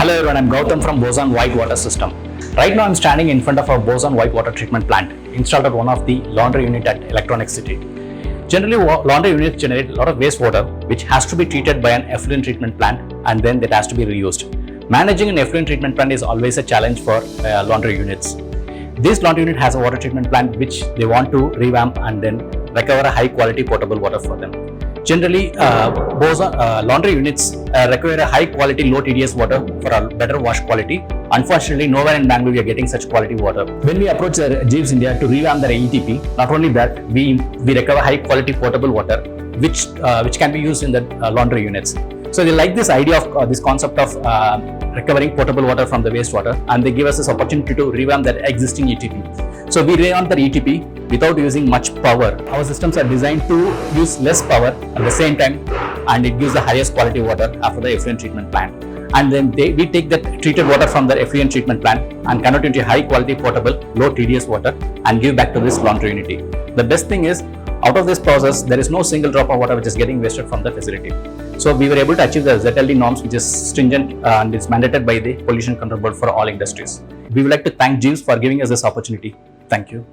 Hello everyone, I'm Gautam from BOSON White Water System. Right now I'm standing in front of our BOSON White Water treatment plant installed at one of the laundry unit at Electronic City. Generally, laundry units generate a lot of wastewater which has to be treated by an effluent treatment plant and then that has to be reused. Managing an effluent treatment plant is always a challenge for laundry units. This laundry unit has a water treatment plant which they want to revamp and then recover a high quality potable water for them. Generally, laundry units require a high quality, low TDS water for a better wash quality. Unfortunately, nowhere in Bangalore we are getting such quality water. When we approach Jeeves India to revamp their ETP, not only that, we recover high quality potable water which can be used in the laundry units. So they like this idea of this concept of recovering potable water from the wastewater, and they give us this opportunity to revamp their existing ETP. So we revamp their ETP without using much power. Our systems are designed to use less power at the same time, and it gives the highest quality water after the effluent treatment plant. And then we take that treated water from the effluent treatment plant and convert it into high quality potable, low TDS water and give back to this laundry unity. The best thing is, out of this process, there is no single drop of water which is getting wasted from the facility. So we were able to achieve the ZLD norms, which is stringent and is mandated by the Pollution Control Board for all industries. We would like to thank Jeeves for giving us this opportunity. Thank you.